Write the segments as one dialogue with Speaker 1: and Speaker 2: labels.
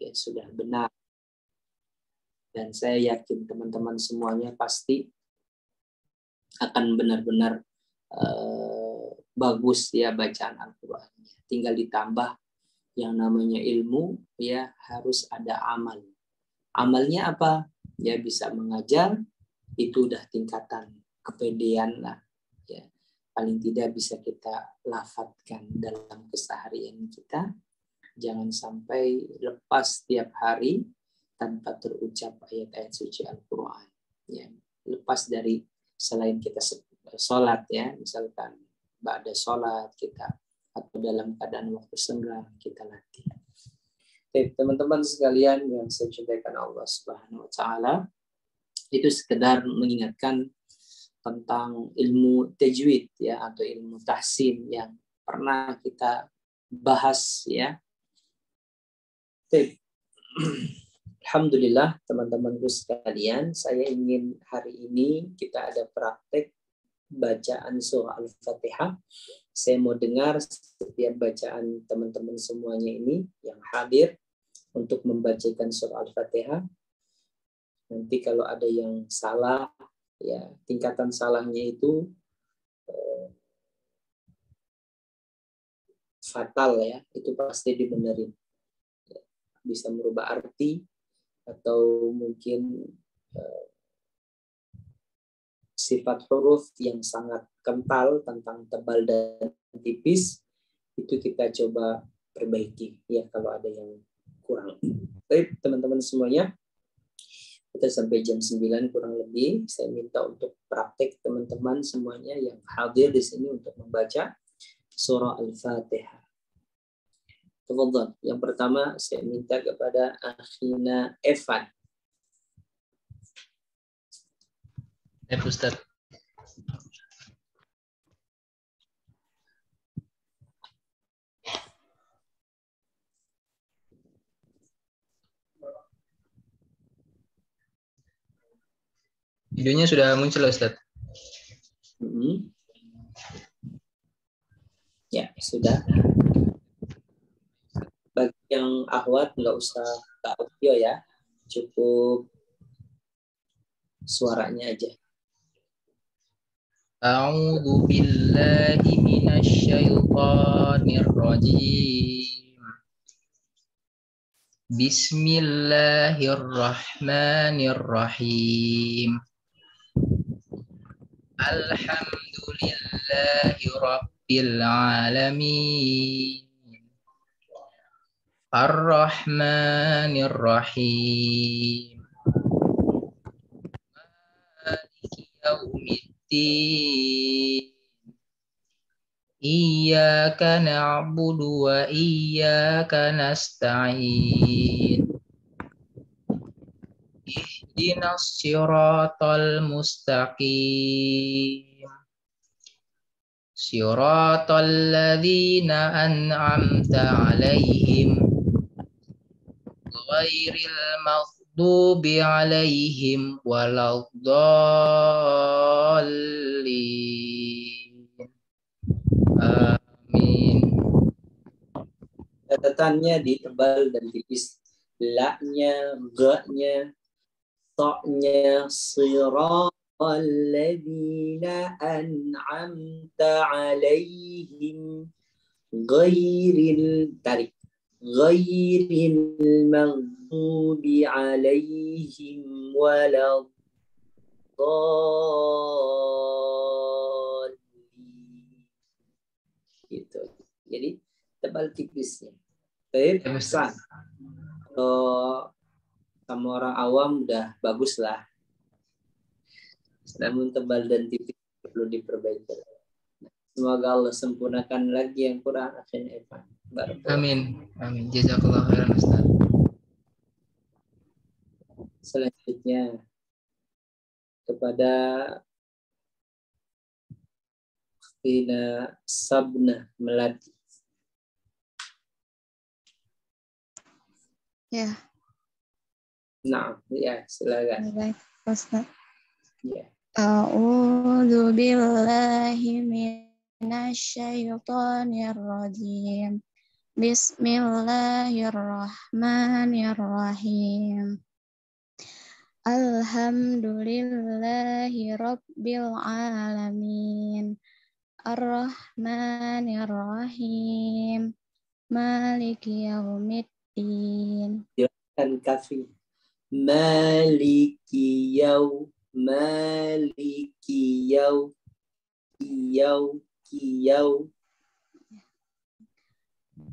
Speaker 1: ya sudah benar. Dan saya yakin teman-teman semuanya pasti akan benar-benar bagus ya bacaan Al-Qur'annya. Tinggal ditambah yang namanya ilmu, ya harus ada amal. Amalnya apa? Ya bisa mengajar, itu udah tingkatan kepedean lah. Ya, paling tidak bisa kita lafadzkan dalam keseharian kita. Jangan sampai lepas tiap hari tanpa terucap ayat-ayat suci Al-Quran. Ya, lepas dari selain kita sholat ya, misalkan ba'da sholat kita atau dalam keadaan waktu senggang kita latih. Oke, teman-teman sekalian yang saya cintakan Allah Subhanahu wa taala, itu sekedar mengingatkan tentang ilmu tajwid ya atau ilmu tahsin yang pernah kita bahas ya. Oke. Alhamdulillah teman-temanku sekalian, saya ingin hari ini kita ada praktek bacaan surah Al-Fatihah. Saya mau dengar setiap bacaan teman-teman semuanya ini yang hadir untuk membacakan surah Al-Fatihah. Nanti kalau ada yang salah, ya tingkatan salahnya itu fatal ya, itu pasti dibenerin. Bisa merubah arti atau mungkin sifat huruf yang sangat kental tentang tebal dan tipis, itu kita coba perbaiki ya kalau ada yang kurang. Baik teman-teman semuanya, kita sampai jam 9 kurang lebih. Saya minta untuk praktek teman-teman semuanya yang hadir di sini untuk membaca surah Al-Fatihah. Tafadhal. Yang pertama saya minta kepada akhina Evan.
Speaker 2: Ustaz. Videonya sudah muncul Ustaz.
Speaker 1: Ya, sudah. Bagi yang ahwat nggak usah ke audio ya, cukup suaranya aja.
Speaker 2: A'udzu billahi minasyaitonir rajim. Bismillahirrahmanirrahim. Alhamdulillahi rabbil alamin. Ar-Rahmanir Rahim. Maliki yaumiddin. Iyyaka na'budu wa iyyaka nasta'in. Ihdinas siratal mustaqim. Siratal ladzina an'amta 'alaihim ghairil maghdubi 'alaihim waladdallin. Amin.
Speaker 1: Catatannya ditebal dan tipis. La-nya, ga-nya, ta-nya, siratal ladzina an'amta 'alaihim ghairil tarik. Ghairil maghdubi 'alaihim waladdallin. Gitu. Jadi tebal tipisnya. Baik, pesan. Kalau sama orang awam udah bagus lah. Namun tebal dan tipis perlu diperbaiki. Semoga Allah sempurnakan lagi yang kurang.
Speaker 2: Amin. Amin. Jazakallah khairan Ustaz.
Speaker 1: Selanjutnya kepada Tina Sabna Melati.
Speaker 3: Ya.
Speaker 1: Nah, ya silakan.
Speaker 3: Baik, Ustaz.
Speaker 1: Ya.
Speaker 3: A'udzu billahi minasyaitonir rajim. Bismillahirrahmanirrahim. Alhamdulillahi rabbil alamin. Ar-Rahmanir-Rahim. Maliki yaumiddin.
Speaker 1: Kan kafi. Maliki yau. Maliki yau. Kiyau.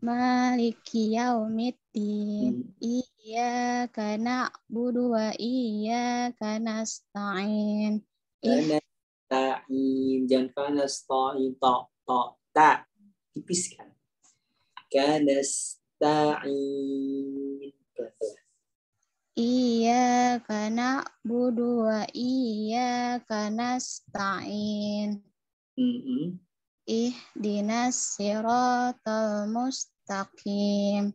Speaker 3: Maliki yaumiddin. Iyyaka na'budu wa iyyaka nasta'in.
Speaker 1: Kanasta'in. Jangan kanasta'in. Ta. Tipiskan. Kanasta'in.
Speaker 3: Iyyaka na'budu wa iyyaka nasta'in. Ihdinas siratal mustaqim.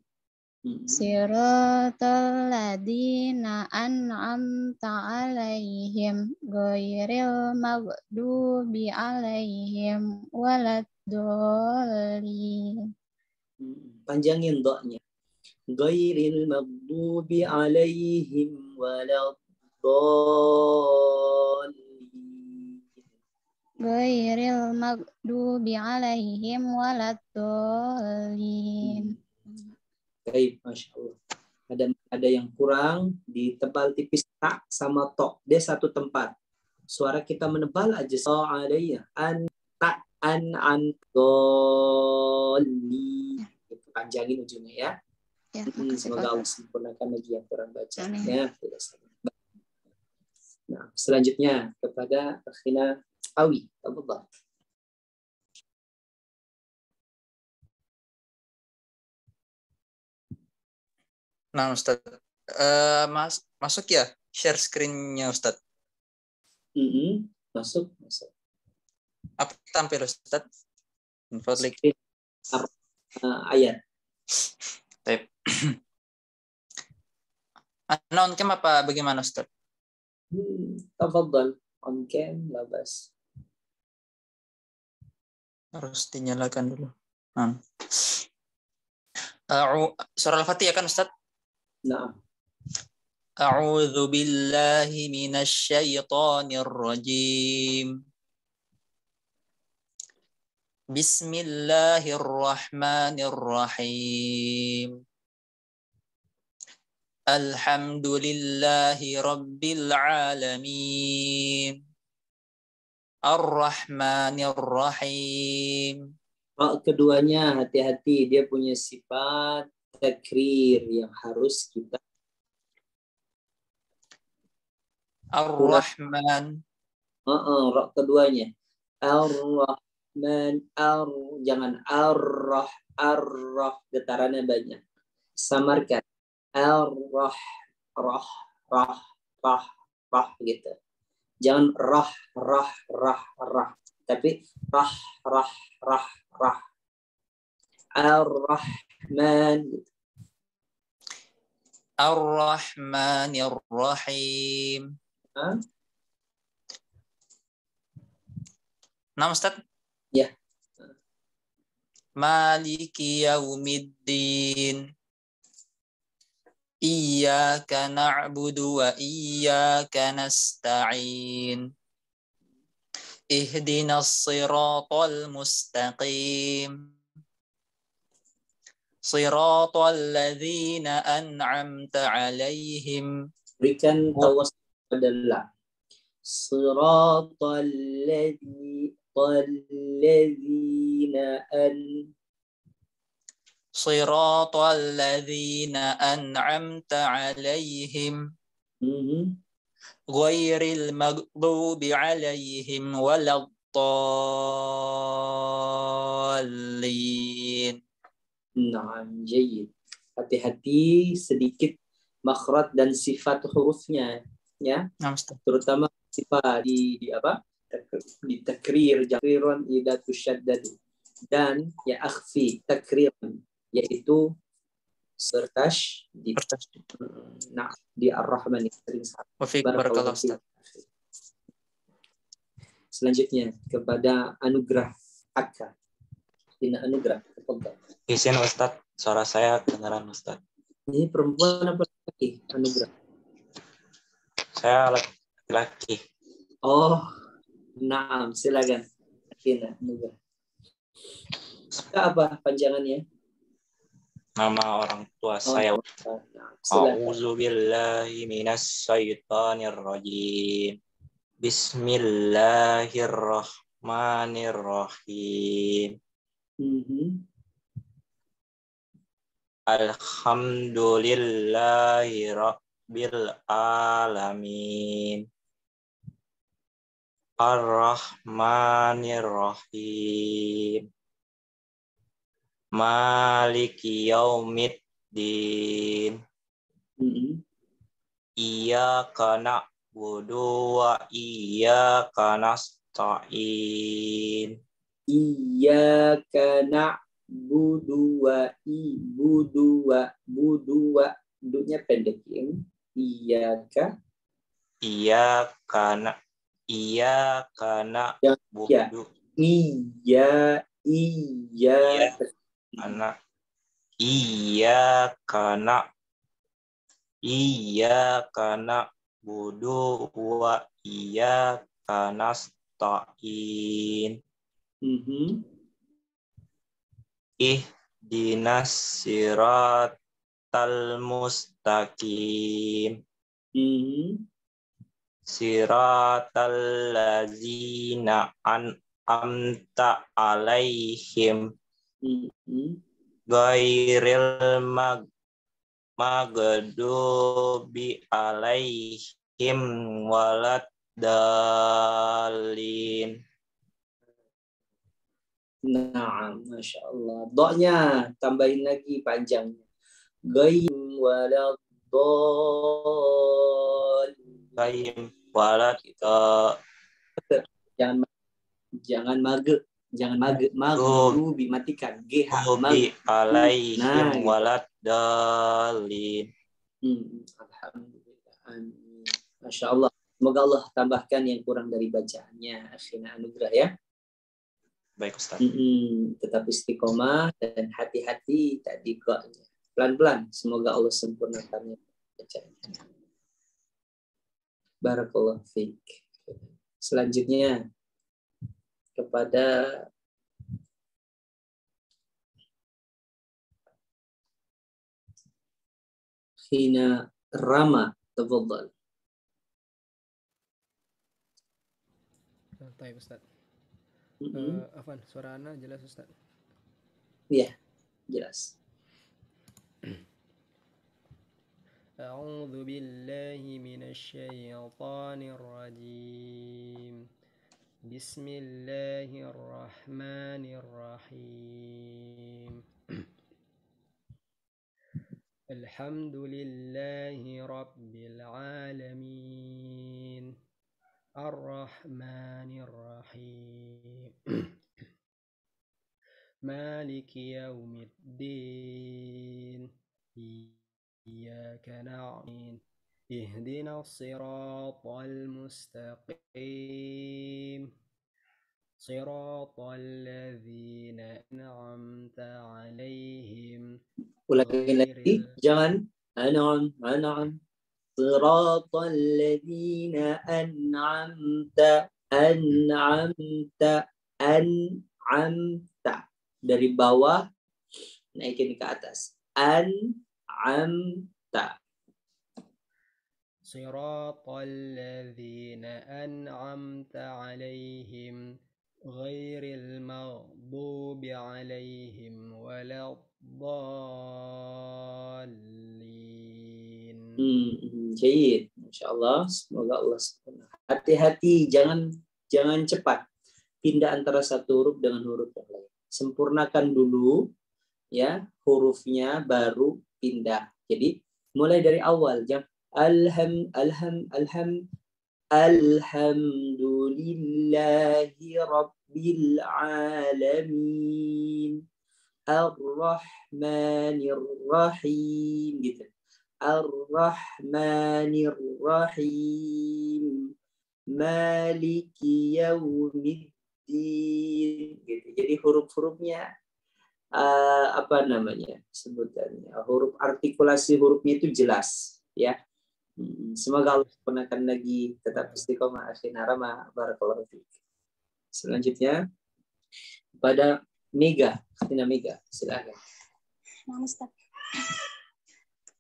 Speaker 3: Siratal ladzina an'amta 'alaihim ghairil maghdubi 'alaihim waladdallin.
Speaker 1: Panjangin doanya. Ghairil maghdubi 'alaihim waladdallin.
Speaker 3: Ghairil maghdubi 'alaihim waladdallin.
Speaker 1: Baik, Masya Allah. Ada yang kurang di tebal tipis tak sama tok. Dia satu tempat. Suara kita menebal aja. So alaiya an ta an doli. Panjangin ujungnya ya.
Speaker 3: Ya,
Speaker 1: semoga Allah sempurnakan lagi yang kurang baca.
Speaker 3: Amin.
Speaker 1: Ya, tidak salah. Nah, selanjutnya kepada Akhina Awi. Tafadhal.
Speaker 4: Nah, Ustaz, masuk ya share screen-nya, Ustaz.
Speaker 1: Masuk.
Speaker 4: Apa tampil, Ustaz? Infotlik.
Speaker 1: Ayat.
Speaker 4: Baik. Ana on cam apa bagaimana, Ustaz?
Speaker 1: Tafadhal. On cam, labas.
Speaker 4: Harus dinyalakan dulu. Surah Al-Fatihah kan, Ustaz?
Speaker 1: Nah.
Speaker 4: A'udzu billahi minasy syaithanir rajim. Bismillahirrahmanirrahim. Alhamdulillahi rabbil alamin. Ar-Rahmanir Rahim.
Speaker 1: Keduanya hati-hati, dia punya sifat takrir yang harus kita
Speaker 4: Ar-Rahman.
Speaker 1: Keduanya Ar-Rahman, jangan ar-rah, getarannya banyak. Samarkan ar-rah, rah gitu. Jangan rah, tapi rah. Ar-Rahman gitu.
Speaker 4: Ar-Rahmanir Rahim. Nah, Ustaz?
Speaker 1: Ya.
Speaker 4: Maliki yaumiddin. Iyyaka na'budu wa iyyaka nasta'in. Ihdinas siratal mustaqim. Siratal ladzina an'amta 'alaihim. Berikan
Speaker 1: tawas adalah siratal
Speaker 4: ladzina an'amta 'alaihim. Ghairil maghdubi 'alaihim waladdallin.
Speaker 1: Naam, jayyid. Hati-hati sedikit makhraj dan sifat hurufnya ya. Terutama sifat di apa? Di takrir, jakriran idza tushaddad dan ya akhfi takriran yaitu bertash di di Ar-Rahman sering
Speaker 4: barakallahu Ustaz.
Speaker 1: Selanjutnya kepada anugerah Akka. Tina Anugrah. Tafadhal.
Speaker 4: Izin Ustadz, suara saya kedengaran Ustadz.
Speaker 1: Ini perempuan apa laki? Anugrah.
Speaker 4: Saya laki-laki.
Speaker 1: Oh, naam, silakan. Tina Anugrah. Apa panjangannya?
Speaker 4: Nama orang tua saya.
Speaker 1: Silakan.
Speaker 4: A'udzubillahi minasyaitonirrajim. Bismillahirrahmanirrahim. Alhamdulillahi rabbil alamin. Ar-Rahmanir-Rahim. Maliki yaumiddin. Iyyaka na'budu wa iyyaka nasta'in.
Speaker 1: Iyyaka na'budu wa ibudu wa budu wa. Dunya pendek ini. Iyyaka.
Speaker 4: Iyyaka na'budu. Iyyaka na'budu wa iyyaka nasta'in. Ihdinas siratal mustaqim. Siratal ladzina an'amta alaihim. Ghairil maghdubi alaihim waladdallin.
Speaker 1: Nah, Masya Allah. Doanya tambahin lagi panjangnya. Ghairil waladdallin. Jangan maghdubi, matikan GH
Speaker 4: alaihim waladdallin.
Speaker 1: Alhamdulillah. Amin. Masya Allah. Semoga Allah tambahkan yang kurang dari bacaannya. Akhirnya anugerah ya.
Speaker 4: Baik Ustaz.
Speaker 1: Tetap istiqomah dan hati-hati tadi doanya. Pelan-pelan. Semoga Allah sempurnakannya bacaannya. Barakallahu fiik. Selanjutnya kepada Hina Rama, tafadhal.
Speaker 5: Baik Ustaz. Afwan, suara Ana jelas Ustaz?
Speaker 1: Iya, jelas.
Speaker 5: A'udzu billahi minasyaitonir rajim. Bismillahirrahmanirrahim. Alhamdulillahi rabbil alamin. Ar-Rahmanir-Rahim. Maliki yaumiddin. Iyyaka na'budu. Ihdinas siratal mustaqim. Siratal ladzina an'amta 'alaihim.
Speaker 1: Ulangi lagi, jangan an'am. صراط الذين أنعمت dari bawah naikin ke atas. An'amta.
Speaker 5: Siratal ladzina an'amta 'alaihim ghairil maghdubi 'alaihim waladdallin.
Speaker 1: Jayid, Masya Allah. Semoga Allah sempurna. Hati-hati, jangan cepat pindah antara satu huruf dengan huruf yang lain. Sempurnakan dulu ya hurufnya, baru pindah. Jadi mulai dari awal, jangan alhamdulillahi rabbil alamin ar-rahmanir rahim gitu. Ar-Rahmanir-Rahim Maliki Yaumiddin gitu. Jadi huruf-hurufnya apa namanya sebutannya, huruf artikulasi hurufnya itu jelas ya. Semoga Allah sempurnakan lagi, tetap istiqomah akhirnya rama barakallahu fiik. Selanjutnya pada Mega, Tina Mega, silakan.
Speaker 3: Nah, Ustaz.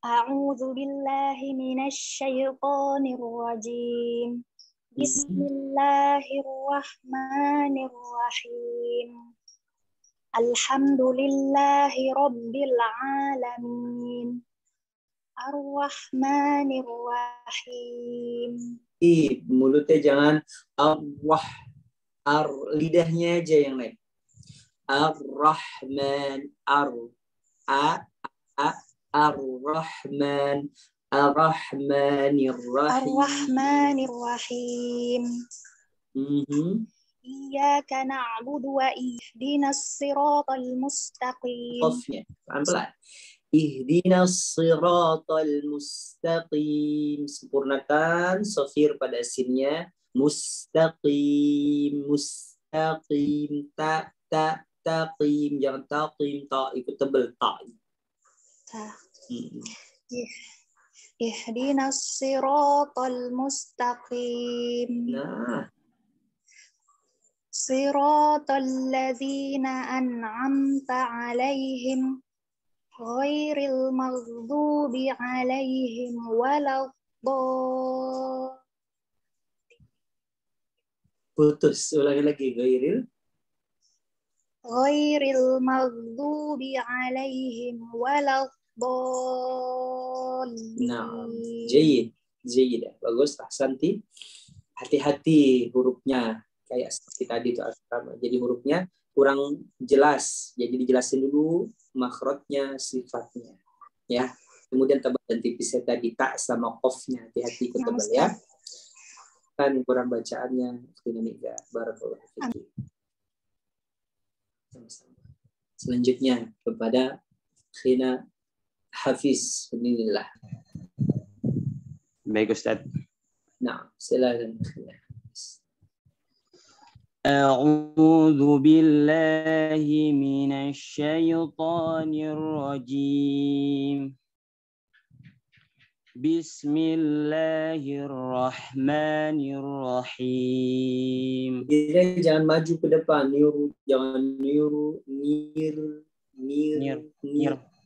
Speaker 3: A'udzu billahi minasy syaithanir rajim. Bismillahirrahmanirrahim. Alhamdulillahi rabbil alamin. Ar-Rahmanir-Rahim.
Speaker 1: Mulutnya jangan lidahnya aja yang naik. Ar-Rahman, Ar-Rahman, Ar-Rahmanir-Rahim.
Speaker 3: Ar-Rahmanir-Rahim. Iyyaka na'budu wa ihdinas siratal mustaqim.
Speaker 1: Qafnya pelan-pelan. Ihdinas siratal mustaqim. Sempurnakan shafir pada sinnya. Mustaqim, mustaqim, taqim, jangan taqim, ta ikut tebel ta.
Speaker 3: Ihdinas siratal mustaqim.
Speaker 1: Nah,
Speaker 3: siratal ladzina an'amta 'alaihim ghairil maghdubi 'alaihim waladdallin.
Speaker 1: putus, ulangi lagi.
Speaker 3: Ghairil maghdubi 'alaihim waladdallin.
Speaker 1: Nah, jayid, bagus, ahsanti. Hati-hati hurufnya. Kayak seperti tadi itu asrama. Jadi hurufnya kurang jelas. Jadi dijelasin dulu makhrajnya, sifatnya. Ya. Kemudian tebal dan tipisnya tadi tak sama qafnya. Hati-hati ikut tebal ya. Kan kurang bacaannya dinamika. Barakallahu fiik. Selanjutnya kepada Khina Hafiz Bismillah.
Speaker 6: Baik Ustaz.
Speaker 1: Nah, silakan Khina.
Speaker 6: أعوذ بالله من الشيطان الرجيم بسم الله الرحمن الرحيم.
Speaker 1: Jadi jangan maju ke depan, niru, jangan niru, nir.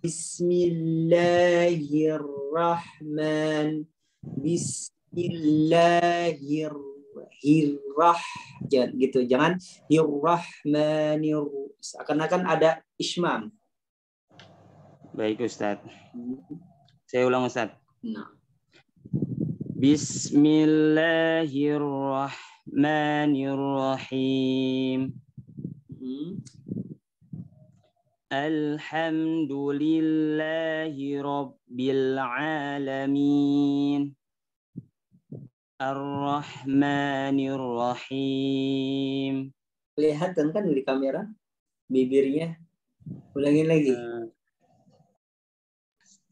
Speaker 1: Bismillahirrahman. Gitu, jangan hirrahmanir, seakan-akan ada ismam.
Speaker 6: Baik Ustaz. Saya ulang Ustaz.
Speaker 1: Nah.
Speaker 6: Bismillahirrahmanirrahim. Alhamdulillahi rabbil alamin. Ar-Rahmanir-Rahim.
Speaker 1: Kelihatan kan di kamera bibirnya? Ulangin lagi.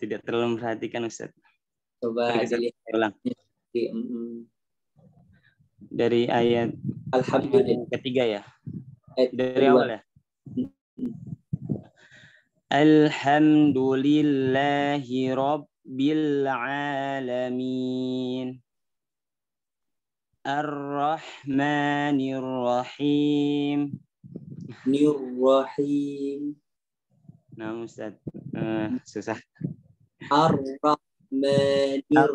Speaker 6: Tidak terlalu memperhatikan Ustaz.
Speaker 1: Coba dilihat.
Speaker 6: Ulang. Dari ayat
Speaker 1: Alhamdulillah
Speaker 6: ketiga ya. Dari
Speaker 1: kedua.
Speaker 6: awal ya. Alhamdulillahi rabbil alamin. Ar-Rahmanir-Rahim.
Speaker 1: Nir-Rahim.
Speaker 6: Nah, Ustaz. Susah.
Speaker 1: Ar-Rahmanir.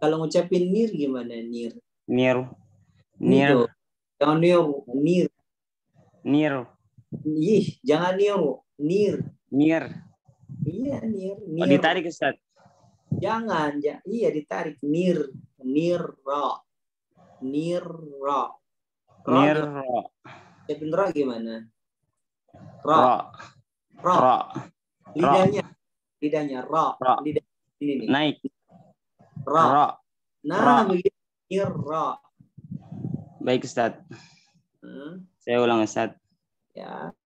Speaker 1: Kalau ngucapin nir gimana? Nir.
Speaker 6: Nir.
Speaker 1: Jangan nir. Ih, jangan nir. Iya, nir.
Speaker 6: Oh, ditarik Ustaz.
Speaker 1: Jangan, iya ditarik. Nir ra. Ucapin ra gimana? Ra. Lidahnya ra. Lidah ini nih.
Speaker 6: Naik.
Speaker 1: Ra. Nah, begitu. Nir ra.
Speaker 6: Baik Ustaz. Saya ulang Ustaz.
Speaker 1: Ya.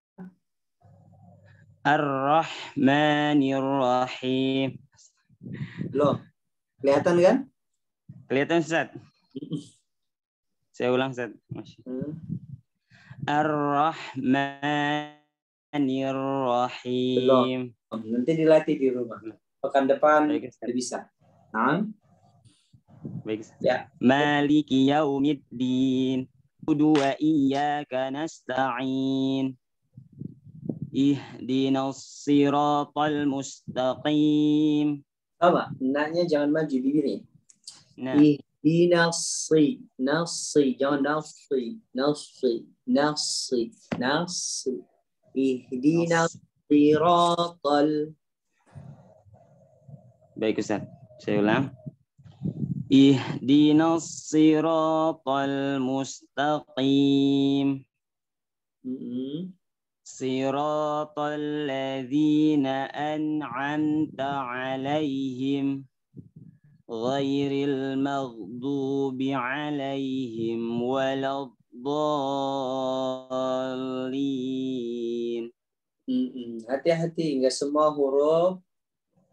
Speaker 6: Ar-Rahmanir-Rahim.
Speaker 1: Loh, kelihatan kan?
Speaker 6: Kelihatan Ustaz. Saya ulang Ustaz. Ar-Rahman Bismillahirrahmanirrahim.
Speaker 1: Nanti dilatih di rumah. Pekan depan
Speaker 6: Baik, Ustaz.
Speaker 1: bisa. Nah,
Speaker 6: Baik, Ustaz.
Speaker 1: ya.
Speaker 6: Maliki yaumiddin. Wa iyyaka nasta'in. Ihdinas siratal mustaqim.
Speaker 1: Sama, nanya jangan maju bibirnya.
Speaker 6: Nah,
Speaker 1: Ihdinas nasi, jangan nasi. Ihdinas siratal.
Speaker 6: baik Ustaz. Saya ulang. Ihdinas siratal mustaqim. Siratal ladzina an'amta 'alaihim ghairil maghdubi 'alaihim waladdallin.
Speaker 1: Hati-hati, enggak semua huruf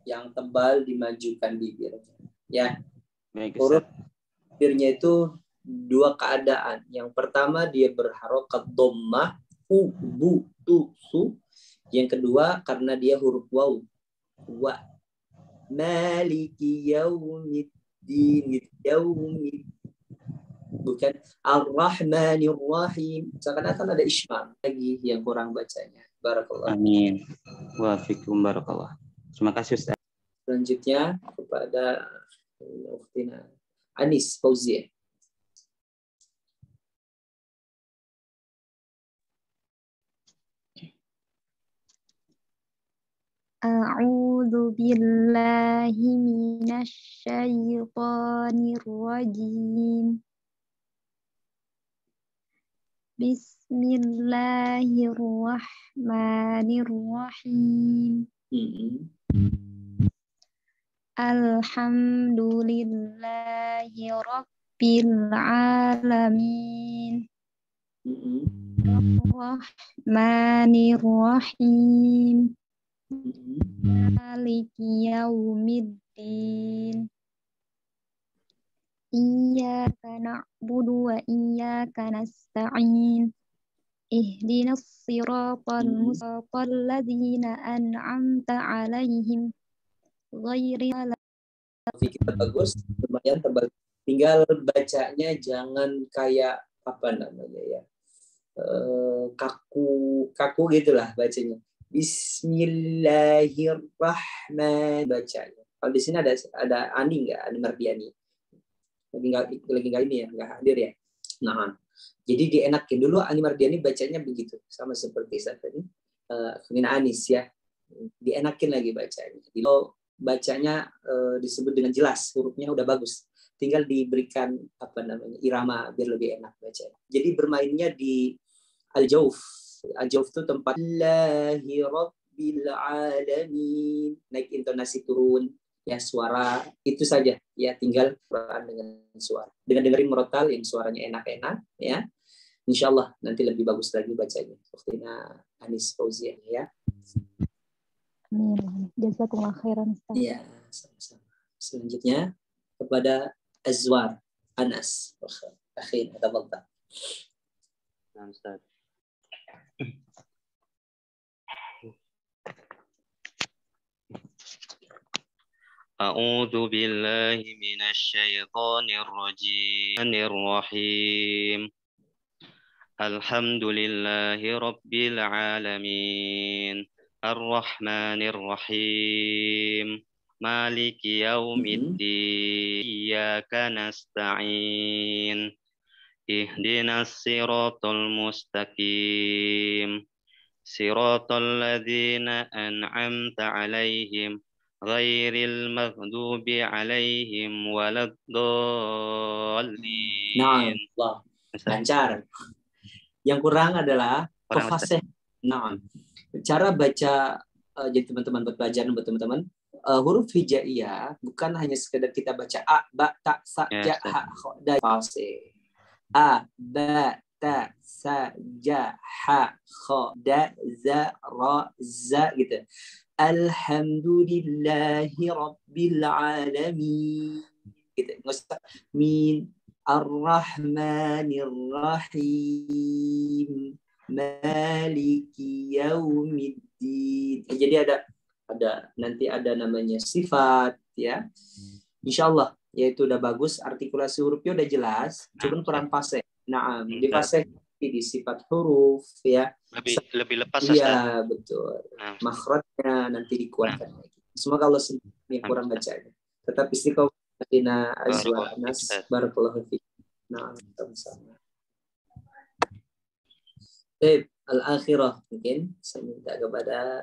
Speaker 1: yang tebal dimajukan bibirnya. Ya,
Speaker 6: Baik,
Speaker 1: huruf
Speaker 6: Ustaz.
Speaker 1: bibirnya itu dua keadaan. Yang pertama dia berharokat dhammah, bu, tu, su. Yang kedua karena dia huruf waw, wa. Maliki yaumiddin, yaumid. Bukan ar-rahmanir rahim. Seakan-akan ada ismam lagi yang kurang bacanya. Barakallah.
Speaker 6: Amin. Wa fikum barakallah. Terima kasih Ustaz.
Speaker 1: Selanjutnya kepada Ukhtina Anis Fauziah.
Speaker 3: A'udzu billahi minasy syaithanir rajim. Bismillahirrahmanirrahim. Alhamdulillahi rabbil alamin. Rahmanirrahim. Maliki yaumiddin. Iyyaka na'budu wa iyyaka nasta'in. Ihdinas siratal mustaqim ladzina an'amta 'alaihim ghairil.
Speaker 1: Kita bagus, lumayan tebal. Tinggal bacanya jangan kayak apa namanya ya, kaku gitulah bacanya. Bismillahirrahmanirrahim bacanya. Kalau di sini ada Ani nggak? Ani Mardiani. Lagi nggak ini ya, nggak hadir ya. Nah, jadi dienakin dulu Ani Mardiani bacanya begitu, sama seperti saya tadi. Khina Anis ya, dienakin lagi bacanya. Kalau bacanya disebut dengan jelas, hurufnya udah bagus. Tinggal diberikan apa namanya irama biar lebih enak bacanya. Jadi bermainnya di al-jauf. Al-jauf itu tempat Allahi Rabbil Alamin. Naik intonasi turun, ya suara itu saja. Ya tinggal Quran dengan suara. Dengan dengerin murotal yang suaranya enak-enak, ya. Insya Allah nanti lebih bagus lagi bacanya. Ukhtina Anis Fauziah ya.
Speaker 3: Amin. Jazakumullah khairan Ustaz.
Speaker 1: Iya, sama-sama. Selanjutnya kepada Azwar Anas. Akhin, tafadhal.
Speaker 6: Nah, Ustaz.
Speaker 7: أعوذ بالله من الشيطان الرجيم الحمد لله رب العالمين الرحمن الرحيم مالك يوم الدين إياك نستعين اهدنا الصراط المستقيم صراط الذين أنعمت عليهم غير المغضوب عليهم ولا الضالين.
Speaker 1: Nah, lancar. Yang kurang adalah kefasih. Nah, cara baca jadi teman-teman buat pelajaran buat teman-teman, huruf hijaiyah bukan hanya sekedar kita baca a, ba, ta, sa, ja, ha, kho, da, fasih. A, ba, ta, sa, ja, ha, kho, da, za, ra, za gitu. Alhamdulillahi Rabbil Alamin. Gitu. Nggak usah min ar-Rahmanir Rahim. Maliki yaumiddin. Jadi nanti ada namanya sifat ya. Insyaallah ya, itu udah bagus, artikulasi hurufnya udah jelas, cuman kurang fase. Nah, di fase di sifat huruf ya.
Speaker 7: Lebih lepas Ustaz.
Speaker 1: Iya, betul. Makhrajnya nanti dikuatkan lagi. Semoga Allah sembuh yang kurang bacanya. Tetap istiqomah Dina Azwa Anas barakallahu fiik. Nah, sama-sama. Baik, al-akhirah mungkin saya minta kepada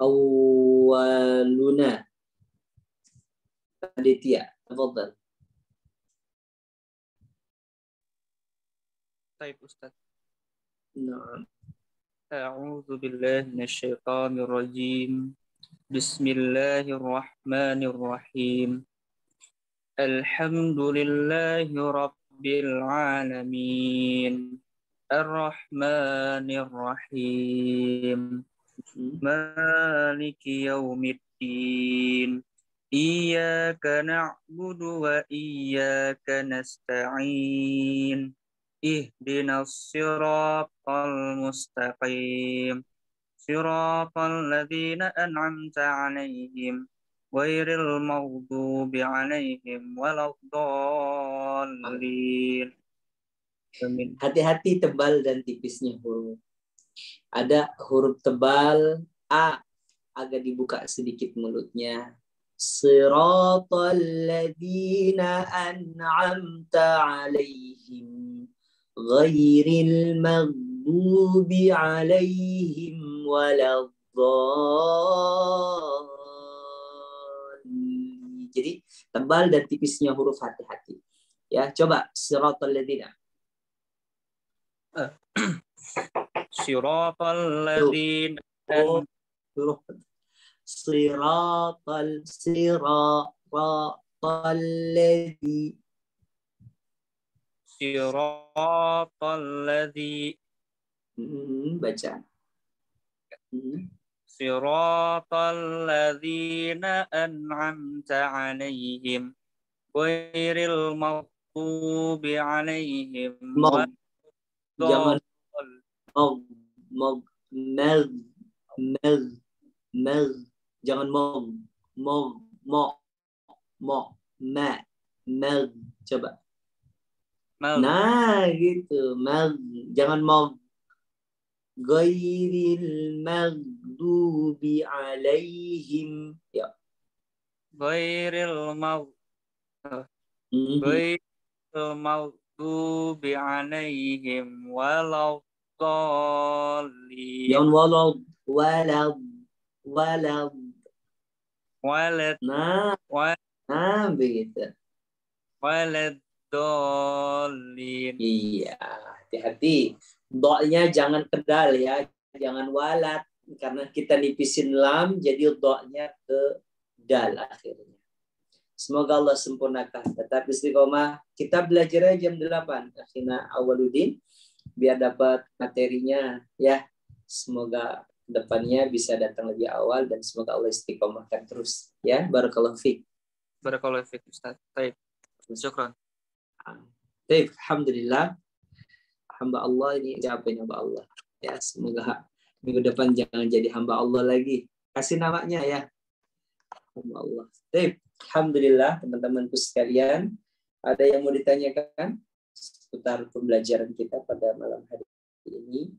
Speaker 1: awaluna Aditya, tafadhal.
Speaker 8: Baik Ustaz.
Speaker 1: Nah.
Speaker 8: A'udzu billahi minasyaitonir rajim. Bismillahirrahmanirrahim. Alhamdulillahi rabbil alamin. Ar-Rahmanir Rahim. Maliki yaumiddin. Iyyaka na'budu wa iyyaka nasta'in. Ihdinas siratal mustaqim. Siratal ladzina an'amta 'alaihim ghairil maghdubi 'alaihim waladdallin. Amin.
Speaker 1: Hati-hati tebal dan tipisnya huruf. Ada huruf tebal A, agak dibuka sedikit mulutnya. Siratal ladzina an'amta 'alaihim ghairil maghdubi 'alaihim waladdallin. Jadi tebal dan tipisnya huruf hati-hati. Ya, coba siratal ladzina.
Speaker 8: Siratal ladzina
Speaker 1: siratal ladzi
Speaker 8: Siratal ladzi
Speaker 1: baca.
Speaker 8: Siratal ladzina an'amta 'alaihim ghairil maghdubi 'alaihim
Speaker 1: Jangan jangan coba. Nah, gitu. Jangan ghairil maghdubi 'alaihim. Ya.
Speaker 8: Ghairil maghdubi 'alaihim waladdallin.
Speaker 1: Jangan
Speaker 8: walad.
Speaker 1: Nah, begitu.
Speaker 8: Waladdallin.
Speaker 1: Iya, hati-hati. Do-nya jangan kedal ya, jangan walat, karena kita nipisin lam, jadi do-nya ke dal akhirnya. Semoga Allah sempurnakan. Tetap istiqomah. Kita belajar jam 8. Akhirnya Awaludin, biar dapat materinya ya. Semoga depannya bisa datang lebih awal dan semoga Allah istiqomahkan terus ya. Barakallahu fiik.
Speaker 8: Barakallahu fiik Ustaz. Baik. Syukran.
Speaker 1: Baik, alhamdulillah. Hamba Allah ini siapa hamba Allah? Ya, semoga minggu depan jangan jadi hamba Allah lagi. Kasih namanya ya. Hamba Allah. Baik, alhamdulillah teman-temanku sekalian. Ada yang mau ditanyakan seputar pembelajaran kita pada malam hari ini?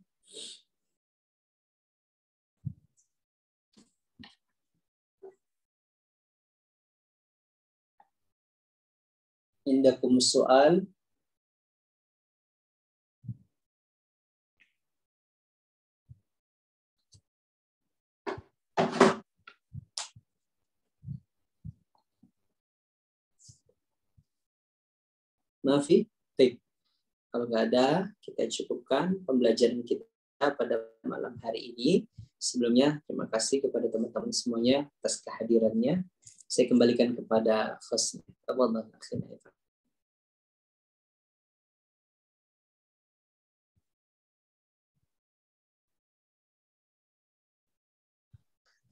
Speaker 1: Indakum soal. Maafi, baik. Kalau nggak ada, kita cukupkan pembelajaran kita pada malam hari ini. Sebelumnya, terima kasih kepada teman-teman semuanya atas kehadirannya. Saya kembalikan kepada host.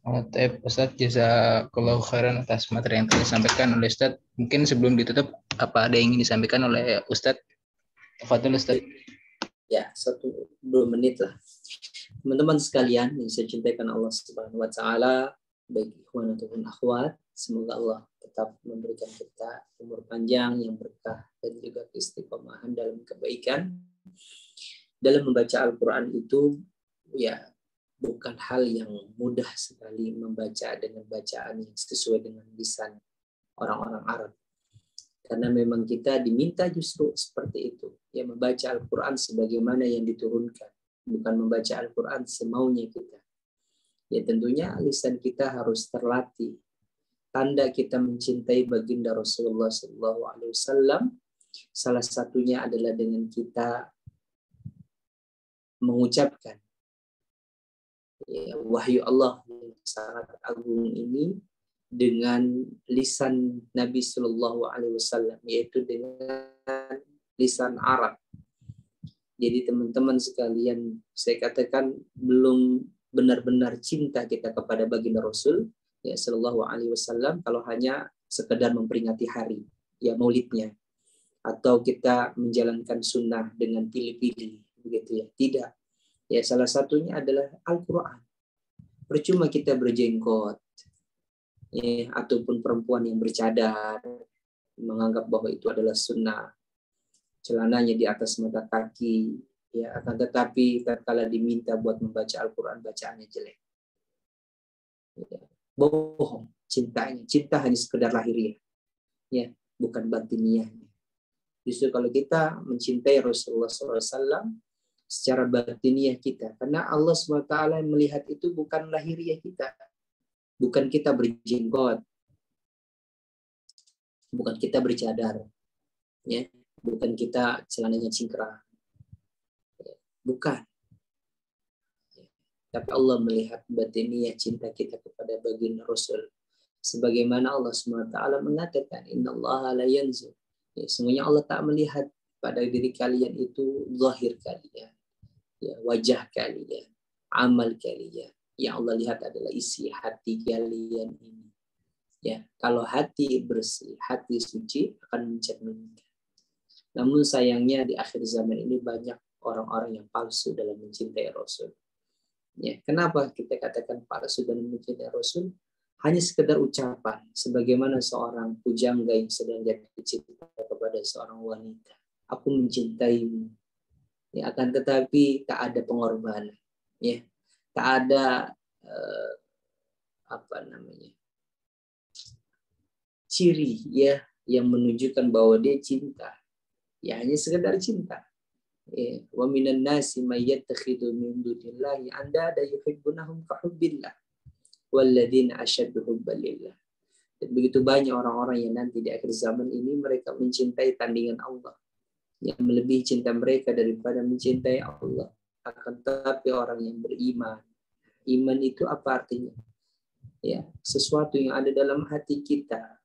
Speaker 2: Ustadz, jazakallahu khairan atas materi yang telah disampaikan oleh Ustadz. Mungkin sebelum ditutup, apa ada yang ingin disampaikan oleh Ustadz? Tafadhol Ustadz.
Speaker 1: Ya, 1-2 menit lah. Teman-teman sekalian yang saya cintakan Allah Subhanahu wa taala, baik ikhwan ataupun akhwat, semoga Allah tetap memberikan kita umur panjang yang berkah dan juga istiqomahan dalam kebaikan. Dalam membaca Al-Qur'an itu ya bukan hal yang mudah sekali membaca dengan bacaan yang sesuai dengan lisan orang-orang Arab. Karena memang kita diminta justru seperti itu. Ya, membaca Al-Quran sebagaimana yang diturunkan. Bukan membaca Al-Quran semaunya kita. Ya tentunya lisan kita harus terlatih. Tanda kita mencintai baginda Rasulullah SAW, salah satunya adalah dengan kita mengucapkan wahyu Allah yang sangat agung ini dengan lisan Nabi Sallallahu Alaihi Wasallam, yaitu dengan lisan Arab. Jadi teman-teman sekalian, saya katakan belum benar-benar cinta kita kepada baginda Rasul ya Sallallahu Alaihi Wasallam kalau hanya sekedar memperingati hari ya maulidnya, atau kita menjalankan sunnah dengan pilih-pilih begitu ya. Tidak. Ya, salah satunya adalah Al-Quran. Percuma kita berjenggot, ya, ataupun perempuan yang bercadar, menganggap bahwa itu adalah sunnah. Celananya di atas mata kaki, ya, akan tetapi tatkala diminta buat membaca Al-Quran, bacaannya jelek. Ya, bohong cintanya. Cinta hanya sekedar lahiriah, ya, bukan batiniahnya. Justru kalau kita mencintai Rasulullah SAW, secara batiniah kita, karena Allah SWT melihat itu bukan lahiriah kita, bukan kita berjenggot, bukan kita bercadar, ya, bukan kita celananya cingkrang, bukan. Tapi Allah melihat batiniah cinta kita kepada baginda Rasul, sebagaimana Allah SWT mengatakan, Innallaha la yanzur. Ya, semuanya Allah tak melihat pada diri kalian itu zahir kalian, ya, wajah kalian, amal kalian. Yang Allah lihat adalah isi hati kalian ini. Ya, kalau hati bersih, hati suci akan mencerminkan. Namun sayangnya di akhir zaman ini banyak orang-orang yang palsu dalam mencintai Rasul. Ya, kenapa kita katakan palsu dalam mencintai Rasul? Hanya sekedar ucapan, sebagaimana seorang pujangga yang sedang jatuh cinta kepada seorang wanita. Aku mencintaimu. Ya, akan tetapi tak ada pengorbanan, ya, tak ada ciri ya yang menunjukkan bahwa dia cinta. Ya hanya sekedar cinta. Ya, wa minan nasi may yattakhidhu min dunillahi andada yuhibbunahum ka hubbillah walladzina asyaddu hubban lillah. Dan begitu banyak orang-orang yang nanti di akhir zaman ini mereka mencintai tandingan Allah, yang melebihi cinta mereka daripada mencintai Allah. Akan tetapi orang yang beriman, iman itu apa artinya? Ya, sesuatu yang ada dalam hati kita,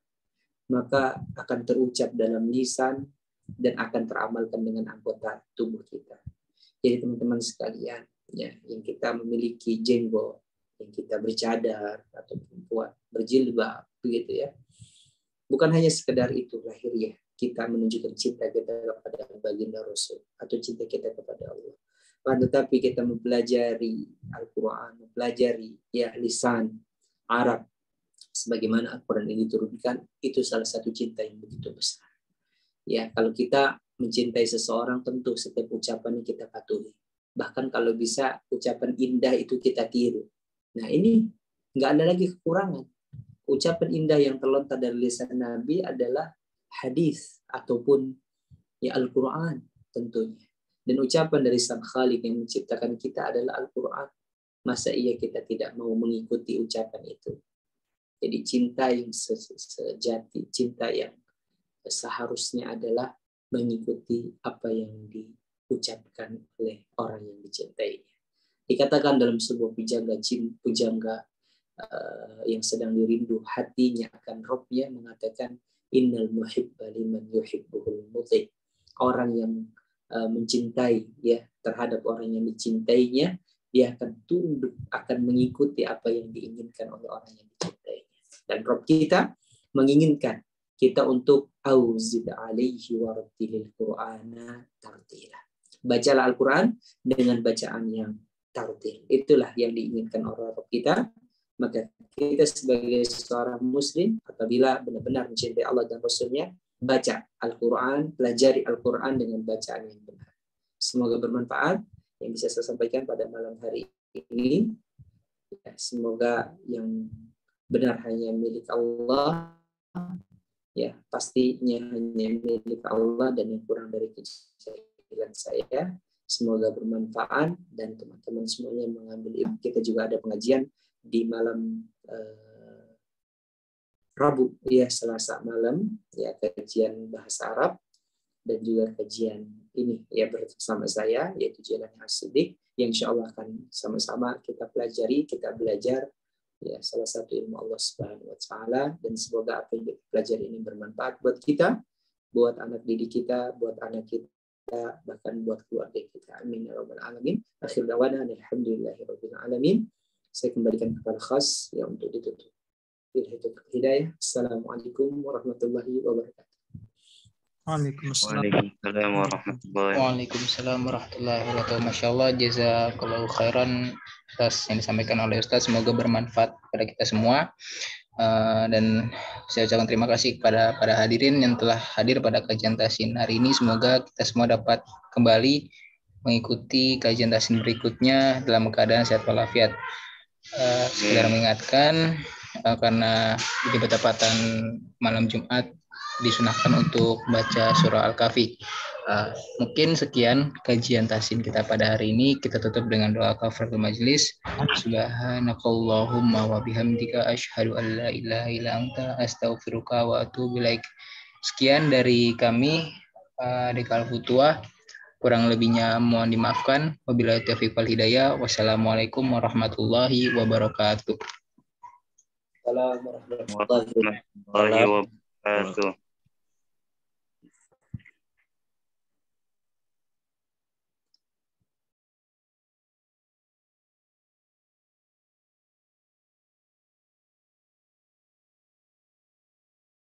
Speaker 1: maka akan terucap dalam lisan dan akan teramalkan dengan anggota tubuh kita. Jadi teman-teman sekalian, ya, yang kita memiliki jenggot, yang kita bercadar atau perempuan berjilbab, begitu ya. Bukan hanya sekedar itu lahiriah kita menunjukkan cinta kita kepada baginda Rasul atau cinta kita kepada Allah. Tetapi kita mempelajari Al-Quran, mempelajari ya lisan Arab sebagaimana Al-Quran ini diturunkan, itu salah satu cinta yang begitu besar. Ya, kalau kita mencintai seseorang tentu setiap ucapannya kita patuhi. Bahkan kalau bisa ucapan indah itu kita tiru. Nah, ini nggak ada lagi kekurangan. Ucapan indah yang terlontar dari lisan Nabi adalah hadis ataupun ya Al-Quran tentunya. Dan ucapan dari Sang Khalik yang menciptakan kita adalah Al-Quran. Masa iya kita tidak mau mengikuti ucapan itu? Jadi cinta yang sejati, cinta yang seharusnya adalah mengikuti apa yang diucapkan oleh orang yang dicintainya. Dikatakan dalam sebuah pujangga yang sedang dirindu hatinya akan Rabbnya mengatakan innal muhibba liman yuhibbuhul muti. Orang yang mencintai ya terhadap orang yang dicintainya dia akan tunduk, akan mengikuti apa yang diinginkan oleh orang yang dicintainya. Dan Rabb kita menginginkan kita untuk auzid alaihi warattilil qur'ana tartila. Bacalah Al-Quran dengan bacaan yang tartil. Itulah yang diinginkan oleh Rabb kita. Maka kita sebagai seorang muslim, apabila benar-benar mencintai Allah dan Rasul-Nya, baca Al-Quran, pelajari Al-Quran dengan bacaan yang benar. Semoga bermanfaat yang bisa saya sampaikan pada malam hari ini. Semoga yang benar hanya milik Allah, ya pastinya hanya milik Allah, dan yang kurang dari kejahilan saya. Semoga bermanfaat dan teman-teman semuanya mengambil ilmu. Kita juga ada pengajian di malam Rabu, ya Selasa malam, ya kajian bahasa Arab dan juga kajian ini ya bersama saya, yaitu Jalan As-Siddiq, yang insya Allah akan sama-sama kita pelajari, kita belajar ya salah satu ilmu Allah Subhanahu Wa Taala, dan semoga apa yang kita pelajari ini bermanfaat buat kita, buat anak didik kita, buat anak kita, bahkan buat keluarga kita. Amin ya rabbal alamin. Akhir dawana alhamdulillahirabbil alamin. Saya kembalikan kepada khas ya untuk ditutup. Hidayah. Assalamualaikum warahmatullahi wabarakatuh.
Speaker 2: Waalaikumsalam warahmatullahi wabarakatuh. Masya Allah, jazakallahu khairan atas yang disampaikan oleh Ustaz. Semoga bermanfaat kepada kita semua. Dan saya ucapkan terima kasih kepada para hadirin yang telah hadir pada kajian tasin hari ini. Semoga kita semua dapat kembali mengikuti kajian tasin berikutnya dalam keadaan sehat walafiat. Sekedar mengingatkan, karena di bertepatan malam Jumat disunahkan untuk baca surah Al-Kahfi. Mungkin sekian kajian tasin kita pada hari ini. Kita tutup dengan doa kafaratul majlis. Subhanakallahumma wa bihamdika asyhadu an la ilaha illa anta astaghfiruka wa atubu ilaik. Sekian dari kami di Kalfutua. Kurang lebihnya mohon dimaafkan. Wabillahi taufiq wal hidayah. Wassalamualaikum warahmatullahi wabarakatuh.
Speaker 1: Assalamualaikum warahmatullahi wabarakatuh.